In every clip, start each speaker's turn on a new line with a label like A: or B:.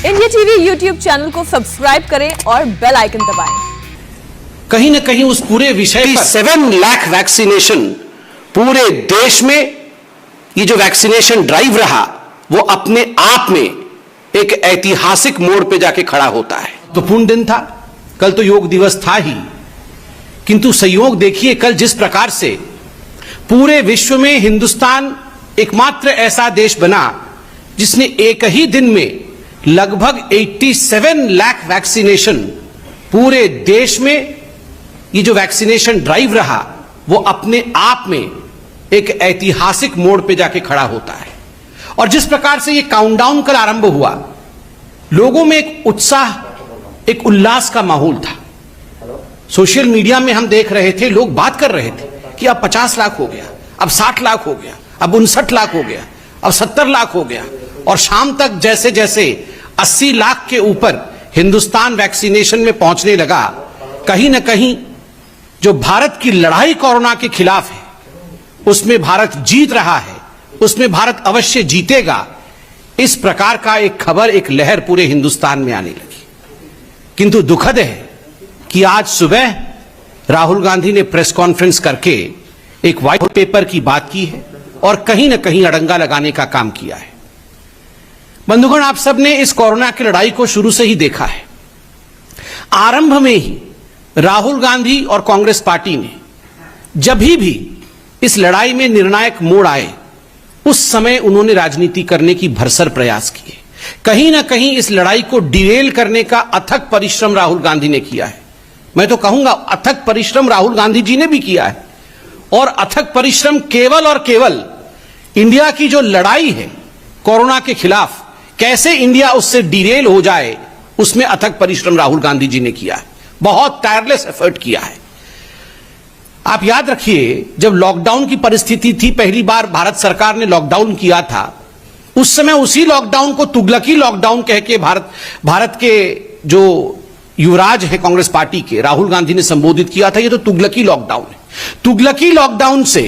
A: India TV YouTube channel को subscribe करें और बेल आइकन दबाएं।
B: कहीं न कहीं उस पूरे विषय पर 7 लाख वैक्सीनेशन पूरे देश में, ये जो वैक्सीनेशन ड्राइव रहा वो अपने आप में एक ऐतिहासिक मोड़ पे जाके खड़ा होता है। तो पूर्ण दिन था, कल तो योग दिवस था ही, किंतु संयोग देखिए कल जिस प्रकार से पूरे विश्व में हिंदुस्तान एकमात्र ऐसा देश बना जिसने एक ही दिन में लगभग 87 लाख वैक्सीनेशन पूरे देश में, ये जो वैक्सीनेशन ड्राइव रहा वो अपने आप में एक ऐतिहासिक मोड़ पे जाके खड़ा होता है। और जिस प्रकार से ये काउंटडाउन कल आरंभ हुआ, लोगों में एक उत्साह, एक उल्लास का माहौल था। सोशल मीडिया में हम देख रहे थे, लोग बात कर रहे थे कि अब 50 लाख हो गया, अब 60 लाख हो गया, अब 59 लाख हो गया, अब 70 लाख हो गया, और शाम तक जैसे जैसे 80 लाख के ऊपर हिंदुस्तान वैक्सीनेशन में पहुंचने लगा, कहीं ना कहीं जो भारत की लड़ाई कोरोना के खिलाफ है उसमें भारत जीत रहा है, उसमें भारत अवश्य जीतेगा, इस प्रकार का एक खबर, एक लहर पूरे हिंदुस्तान में आने लगी। किंतु दुखद है कि आज सुबह राहुल गांधी ने प्रेस कॉन्फ्रेंस करके एक व्हाइट पेपर की बात की है और कहीं ना कहीं अड़ंगा लगाने का काम किया है। बंधुगण, आप सबने इस कोरोना की लड़ाई को शुरू से ही देखा है। आरंभ में ही राहुल गांधी और कांग्रेस पार्टी ने जब भी इस लड़ाई में निर्णायक मोड़ आए, उस समय उन्होंने राजनीति करने की भरसर प्रयास किए। कहीं ना कहीं इस लड़ाई को डिरेल करने का अथक परिश्रम राहुल गांधी ने किया है। मैं तो कहूंगा अथक परिश्रम राहुल गांधी जी ने भी किया है, और अथक परिश्रम केवल और केवल इंडिया की जो लड़ाई है कोरोना के खिलाफ, कैसे इंडिया उससे डिरेल हो जाए, उसमें अथक परिश्रम राहुल गांधी जी ने किया है। बहुत टायरलेस एफर्ट किया है। आप याद रखिए, जब लॉकडाउन की परिस्थिति थी, पहली बार भारत सरकार ने लॉकडाउन किया था, उस समय उसी लॉकडाउन को तुगलकी लॉकडाउन कह के भारत के जो युवराज है कांग्रेस पार्टी के, राहुल गांधी ने संबोधित किया था, ये तो तुगलकी लॉकडाउन है। तुगलकी लॉकडाउन से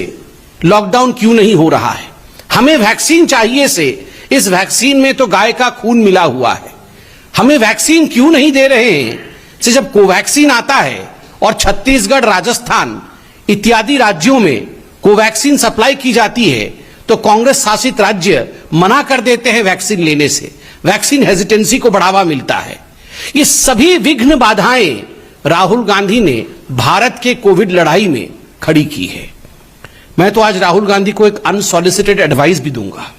B: लॉकडाउन क्यों नहीं हो रहा है? हमें वैक्सीन चाहिए से इस वैक्सीन में तो गाय का खून मिला हुआ है। हमें वैक्सीन क्यों नहीं दे रहे हैं से जब कोवैक्सीन आता है और छत्तीसगढ़, राजस्थान इत्यादि राज्यों में कोवैक्सीन सप्लाई की जाती है, तो कांग्रेस शासित राज्य मना कर देते हैं वैक्सीन लेने से। वैक्सीन हेजिटेंसी को बढ़ावा मिलता है। ये सभी विघ्न बाधाएं राहुल गांधी ने भारत के कोविड लड़ाई में खड़ी की है। मैं तो आज राहुल गांधी को एक अनसॉलिसिटेड एडवाइस भी दूंगा।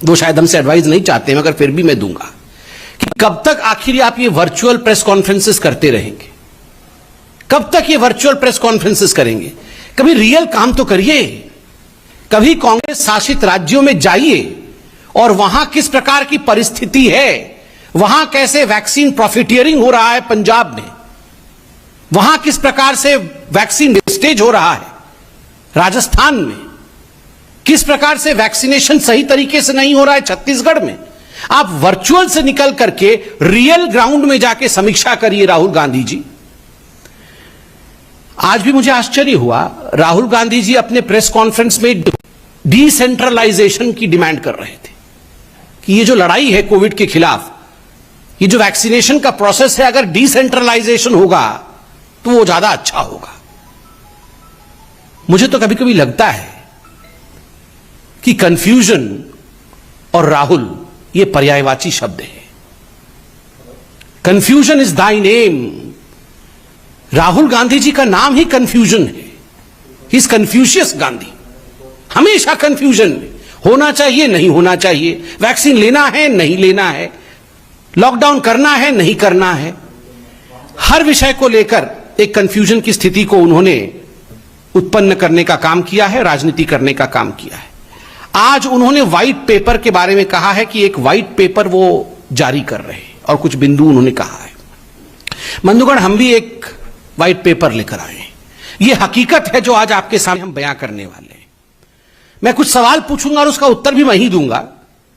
B: वो शायद हमसे एडवाइस नहीं चाहते, मगर फिर भी मैं दूंगा कि कब तक आखिर आप ये वर्चुअल प्रेस कॉन्फ्रेंसेस करते रहेंगे? कब तक ये वर्चुअल प्रेस कॉन्फ्रेंसेस करेंगे? कभी रियल काम तो करिए। कभी कांग्रेस शासित राज्यों में जाइए और वहां किस प्रकार की परिस्थिति है, वहां कैसे वैक्सीन प्रॉफिटियरिंग हो रहा है पंजाब में, वहां किस प्रकार से वैक्सीन वेस्टेज हो रहा है राजस्थान में, किस प्रकार से वैक्सीनेशन सही तरीके से नहीं हो रहा है छत्तीसगढ़ में। आप वर्चुअल से निकल करके रियल ग्राउंड में जाके समीक्षा करिए राहुल गांधी जी। आज भी मुझे आश्चर्य हुआ, राहुल गांधी जी अपने प्रेस कॉन्फ्रेंस में डिसेंट्रलाइजेशन की डिमांड कर रहे थे कि ये जो लड़ाई है कोविड के खिलाफ, ये जो वैक्सीनेशन का प्रोसेस है, अगर डिसेंट्रलाइजेशन होगा तो वो ज्यादा अच्छा होगा। मुझे तो कभी कभी लगता है कि कंफ्यूजन और राहुल ये पर्यायवाची शब्द है। Confusion is thy name. Rahul Gandhi ji का नाम ही कंफ्यूजन है। He is Confucius Gandhi. हमेशा कंफ्यूजन में होना चाहिए, नहीं होना चाहिए, वैक्सीन लेना है, नहीं लेना है, लॉकडाउन करना है, नहीं करना है। हर विषय को लेकर एक कंफ्यूजन की स्थिति को उन्होंने उत्पन्न करने का काम किया है, राजनीति करने का काम किया है। आज उन्होंने व्हाइट पेपर के बारे में कहा है कि एक व्हाइट पेपर वो जारी कर रहे हैं और कुछ बिंदु उन्होंने कहा है। बंधुगण, हम भी एक व्हाइट पेपर लेकर आए हैं। ये हकीकत है जो आज आपके सामने हम बयां करने वाले हैं। मैं कुछ सवाल पूछूंगा और उसका उत्तर भी मैं ही दूंगा,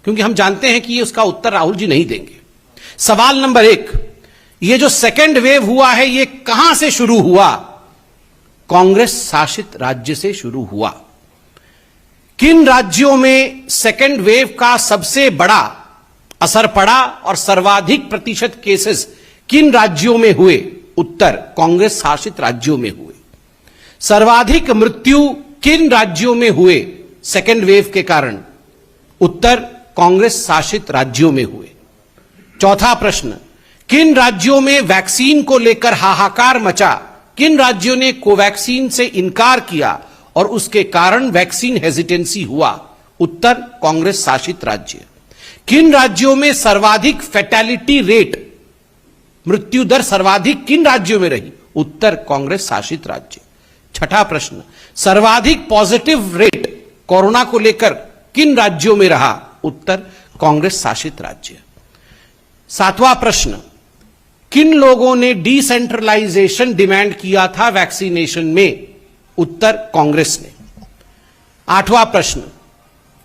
B: क्योंकि हम जानते हैं कि उसका उत्तर राहुल जी नहीं देंगे। सवाल नंबर 1, ये जो सेकेंड वेव हुआ है ये कहां से शुरू हुआ? कांग्रेस शासित राज्य से शुरू हुआ। किन राज्यों में सेकेंड वेव का सबसे बड़ा असर पड़ा और सर्वाधिक प्रतिशत केसेस किन राज्यों में हुए? उत्तर, कांग्रेस शासित राज्यों में हुए। सर्वाधिक मृत्यु किन राज्यों में हुए सेकेंड वेव के कारण? उत्तर, कांग्रेस शासित राज्यों में हुए। चौथा प्रश्न, किन राज्यों में वैक्सीन को लेकर हाहाकार मचा? किन राज्यों ने कोवैक्सीन से इनकार किया और उसके कारण वैक्सीन हेजिटेंसी हुआ? उत्तर, कांग्रेस शासित राज्य। किन राज्यों में सर्वाधिक फैटेलिटी रेट, मृत्यु दर सर्वाधिक किन राज्यों में रही? उत्तर, कांग्रेस शासित राज्य। छठा प्रश्न, सर्वाधिक पॉजिटिव रेट कोरोना को लेकर किन राज्यों में रहा? उत्तर, कांग्रेस शासित राज्य। सातवां प्रश्न, किन लोगों ने डिसेंट्रलाइजेशन डिमांड किया था वैक्सीनेशन में? उत्तर, कांग्रेस ने। आठवां प्रश्न,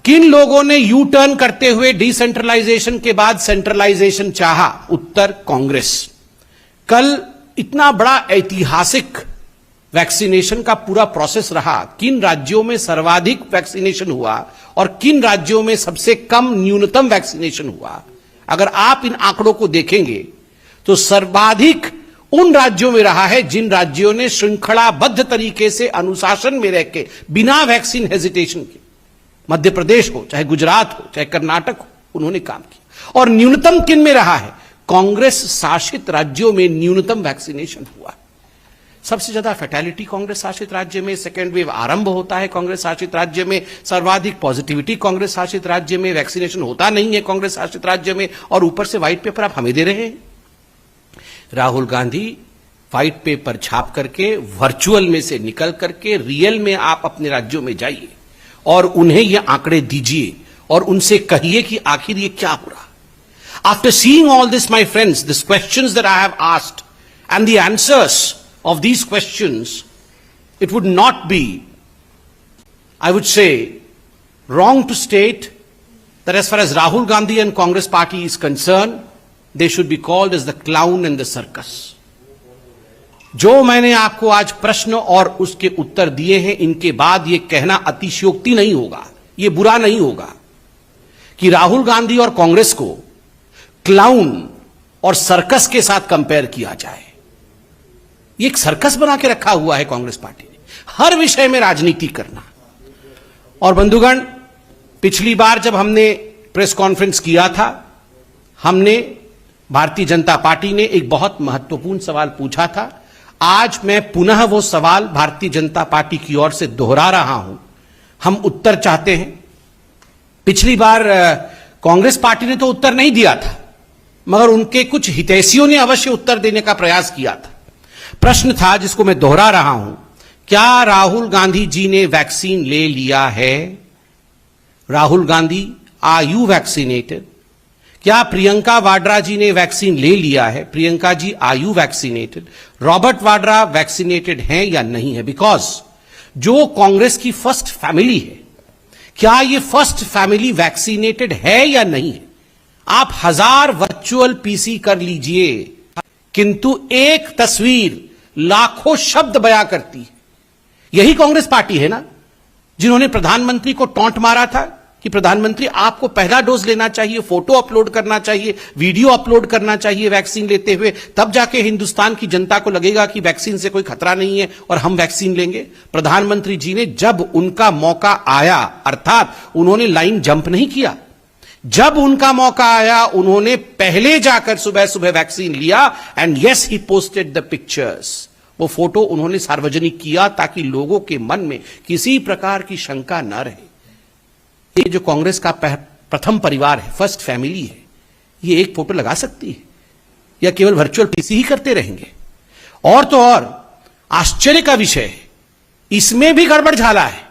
B: किन लोगों ने यू टर्न करते हुए डिसेंट्रलाइजेशन के बाद सेंट्रलाइजेशन चाहा? उत्तर, कांग्रेस। कल इतना बड़ा ऐतिहासिक वैक्सीनेशन का पूरा प्रोसेस रहा, किन राज्यों में सर्वाधिक वैक्सीनेशन हुआ और किन राज्यों में सबसे कम न्यूनतम वैक्सीनेशन हुआ? अगर आप इन आंकड़ों को देखेंगे तो सर्वाधिक उन राज्यों में रहा है जिन राज्यों ने श्रृंखलाबद्ध तरीके से अनुशासन में रहकर बिना वैक्सीन हेजिटेशन के, मध्य प्रदेश हो चाहे गुजरात हो चाहे कर्नाटक हो, उन्होंने काम किया। और न्यूनतम किन में रहा है? कांग्रेस शासित राज्यों में न्यूनतम वैक्सीनेशन हुआ। सबसे ज्यादा फैटेलिटी कांग्रेस शासित राज्य में, सेकेंड वेव आरंभ होता है कांग्रेस शासित राज्य में, सर्वाधिक पॉजिटिविटी कांग्रेस शासित राज्य में, वैक्सीनेशन होता नहीं है कांग्रेस शासित राज्य में, और ऊपर से व्हाइट पेपर आप हमें दे रहे हैं। राहुल गांधी व्हाइट पेपर छाप करके, वर्चुअल में से निकल करके रियल में आप अपने राज्यों में जाइए और उन्हें ये आंकड़े दीजिए और उनसे कहिए कि आखिर ये क्या हो रहा। After seeing all this my friends, this questions that I have asked and the answers of these questions, it would not be, I would say, wrong to state that as far as Rahul Gandhi and Congress party is concerned, they should be called as the clown in the circus. जो मैंने आपको आज प्रश्न और उसके उत्तर दिए हैं, इनके बाद यह कहना अतिशयोक्ति नहीं होगा, यह बुरा नहीं होगा कि राहुल गांधी और कांग्रेस को क्लाउन और सर्कस के साथ कंपेयर किया जाए। ये एक सर्कस बना के रखा हुआ है कांग्रेस पार्टी ने, हर विषय में राजनीति करना। और बंधुगण, पिछली बार जब हमने प्रेस कॉन्फ्रेंस किया था, हमने भारतीय जनता पार्टी ने एक बहुत महत्वपूर्ण सवाल पूछा था। आज मैं पुनः वो सवाल भारतीय जनता पार्टी की ओर से दोहरा रहा हूं। हम उत्तर चाहते हैं। पिछली बार कांग्रेस पार्टी ने तो उत्तर नहीं दिया था, मगर उनके कुछ हितैषियों ने अवश्य उत्तर देने का प्रयास किया था। प्रश्न था जिसको मैं दोहरा रहा हूं, क्या राहुल गांधी जी ने वैक्सीन ले लिया है? Rahul Gandhi, are you vaccinated? क्या प्रियंका वाड्रा जी ने वैक्सीन ले लिया है? Priyanka ji, are you vaccinated? Robert Vadra vaccinated हैं या नहीं है? बिकॉज जो कांग्रेस की फर्स्ट फैमिली है, क्या ये फर्स्ट फैमिली वैक्सीनेटेड है या नहीं है? आप 1000 वर्चुअल पीसी कर लीजिए, किंतु एक तस्वीर लाखों शब्द बयां करती है। यही कांग्रेस पार्टी है ना जिन्होंने प्रधानमंत्री को टॉन्ट मारा था कि प्रधानमंत्री आपको पहला डोज लेना चाहिए, फोटो अपलोड करना चाहिए, वीडियो अपलोड करना चाहिए वैक्सीन लेते हुए, तब जाके हिंदुस्तान की जनता को लगेगा कि वैक्सीन से कोई खतरा नहीं है और हम वैक्सीन लेंगे। प्रधानमंत्री जी ने जब उनका मौका आया, अर्थात उन्होंने लाइन जंप नहीं किया, जब उनका मौका आया उन्होंने पहले जाकर सुबह सुबह वैक्सीन लिया and yes he posted the pictures. वो फोटो उन्होंने सार्वजनिक किया ताकि लोगों के मन में किसी प्रकार की शंका न रहे। ये जो कांग्रेस का प्रथम परिवार है, फर्स्ट फैमिली है, ये एक फोटो लगा सकती है या केवल वर्चुअल पीसी ही करते रहेंगे? और तो और आश्चर्य का विषय है, इसमें भी गड़बड़ झाला है।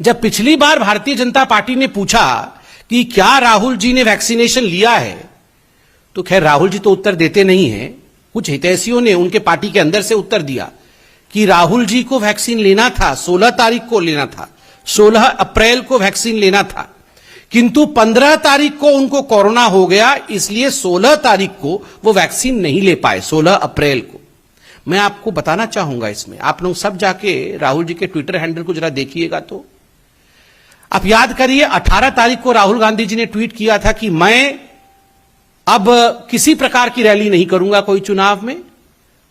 B: जब पिछली बार भारतीय जनता पार्टी ने पूछा कि क्या राहुल जी ने वैक्सीनेशन लिया है, तो खैर राहुल जी तो उत्तर देते नहीं हैं, कुछ हितैषियों ने उनके पार्टी के अंदर से उत्तर दिया कि राहुल जी को वैक्सीन लेना था, 16 तारीख को लेना था, 16 अप्रैल को वैक्सीन लेना था, किंतु 15 तारीख को उनको कोरोना हो गया, इसलिए 16 तारीख को वो वैक्सीन नहीं ले पाए, 16 अप्रैल को। मैं आपको बताना चाहूंगा, इसमें आप लोग सब जाके राहुल जी के ट्विटर हैंडल को जरा देखिएगा तो आप याद करिए 18 तारीख को राहुल गांधी जी ने ट्वीट किया था कि मैं अब किसी प्रकार की रैली नहीं करूंगा कोई चुनाव में।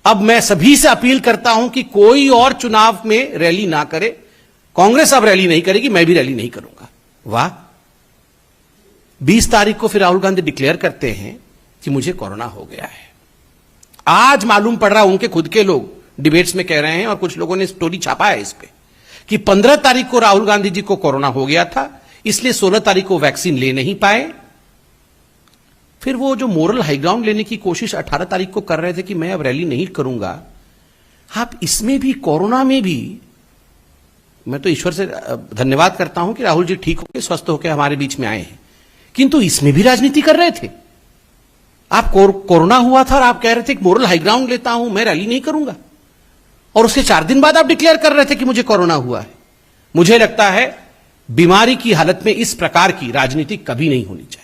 B: अब मैं सभी से अपील करता हूं कि कोई और चुनाव में रैली ना करे। कांग्रेस अब रैली नहीं करेगी, मैं भी रैली नहीं करूंगा। वाह। 20 तारीख को फिर राहुल गांधी डिक्लेयर करते हैं कि मुझे कोरोना हो गया है। आज मालूम पड़ रहा, उनके खुद के लोग डिबेट्स में कह रहे हैं और कुछ लोगों ने स्टोरी छापा है इस पे कि 15 तारीख को राहुल गांधी जी को कोरोना हो गया था, इसलिए 16 तारीख को वैक्सीन ले नहीं पाए। फिर वो जो मोरल हाईग्राउंड लेने की कोशिश 18 तारीख को कर रहे थे कि मैं अब रैली नहीं करूंगा, आप इसमें भी, कोरोना में भी, मैं तो ईश्वर से धन्यवाद करता हूं कि राहुल जी ठीक होकर स्वस्थ होकर हमारे बीच में आए हैं, किंतु इसमें भी राजनीति कर रहे थे। आप कोरोना हुआ था और आप कह रहे थे कि मोरल हाईग्राउंड लेता हूं, मैं रैली नहीं करूंगा, और उसके 4 दिन बाद आप डिक्लेयर कर रहे थे कि मुझे कोरोना हुआ है। मुझे लगता है बीमारी की हालत में इस प्रकार की राजनीति कभी नहीं होनी चाहिए।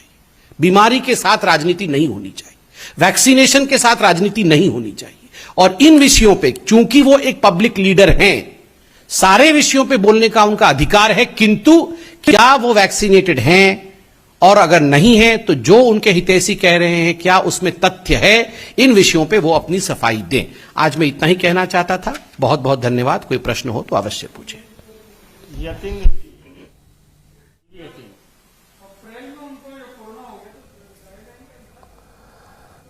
B: बीमारी के साथ राजनीति नहीं होनी चाहिए, वैक्सीनेशन के साथ राजनीति नहीं होनी चाहिए। और इन विषयों पे, चूंकि वो एक पब्लिक लीडर हैं, सारे विषयों पे बोलने का उनका अधिकार है, किंतु क्या वो वैक्सीनेटेड हैं, और अगर नहीं है तो जो उनके हितैषी कह रहे हैं क्या उसमें तथ्य है, इन विषयों पे वो अपनी सफाई दें। आज मैं इतना ही कहना चाहता था। बहुत बहुत धन्यवाद। कोई प्रश्न हो तो अवश्य पूछें।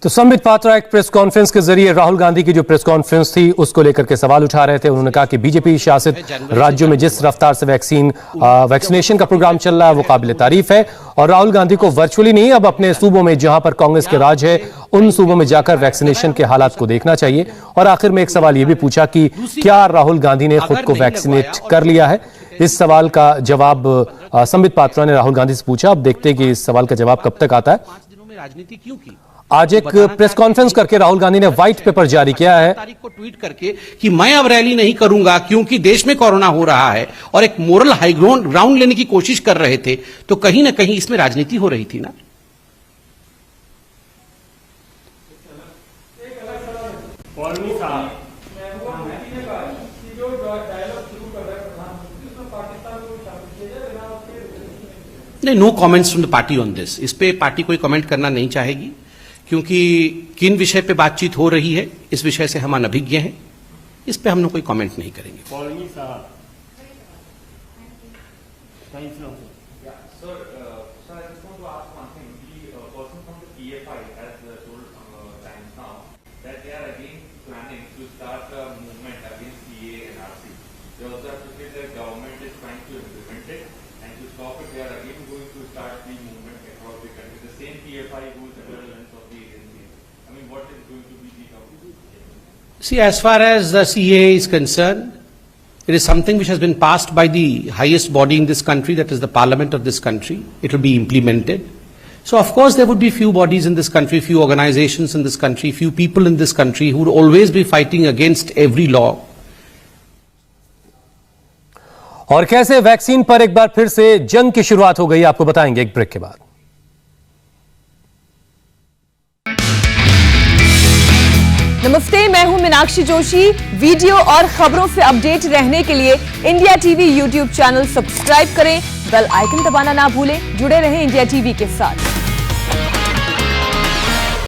C: तो संबित पात्रा एक प्रेस कॉन्फ्रेंस के जरिए राहुल गांधी की जो प्रेस कॉन्फ्रेंस थी उसको लेकर के सवाल उठा रहे थे। उन्होंने कहा कि बीजेपी शासित राज्यों में जिस रफ्तार से वैक्सीनेशन का प्रोग्राम चल रहा है वो काबिल तारीफ है, और राहुल गांधी को वर्चुअली नहीं, अब अपने सूबों में जहां पर कांग्रेस के राज है उन सूबों में जाकर वैक्सीनेशन के हालात को देखना चाहिए। और आखिर में एक सवाल यह भी पूछा कि क्या राहुल गांधी ने खुद को वैक्सीनेट कर लिया है। इस सवाल का जवाब संबित पात्रा ने राहुल गांधी से पूछा। अब देखते हैं कि इस सवाल का जवाब कब तक आता है।
B: 5 दिनों में राजनीति क्यों की?
C: आज एक प्रेस कॉन्फ्रेंस करके राहुल गांधी ने व्हाइट पेपर जारी किया है
B: तारीख को ट्वीट करके कि मैं अब रैली नहीं करूंगा क्योंकि देश में कोरोना हो रहा है, और एक मोरल हाई ग्राउंड लेने की कोशिश कर रहे थे। तो कहीं ना कहीं इसमें राजनीति हो रही थी ना। नहीं, no comments from the party on this. इस पे पार्टी कोई कमेंट करना नहीं चाहेगी, क्योंकि किन विषय पे बातचीत हो रही है इस विषय से हम अनभिज्ञ हैं। इस पे हम लोग कोई कमेंट नहीं करेंगे। See, as far as the CAA is concerned, it is something which has been passed by the highest body in this country, that is the parliament of this country. It will be implemented. So, of course, there would be few bodies in this country, few organizations in this country, few people in this country who would always be fighting against every law.
C: और कैसे vaccine पर एक बार फिर से जंग की शुरुआत हो गई, आपको बताएंगे एक ब्रेक के बाद।
A: नमस्ते, मैं हूं मीनाक्षी जोशी। वीडियो और खबरों से अपडेट रहने के लिए India TV YouTube channel subscribe करें, बेल आइकन दबाना ना भूलें। जुड़े रहें इंडिया टीवी के साथ।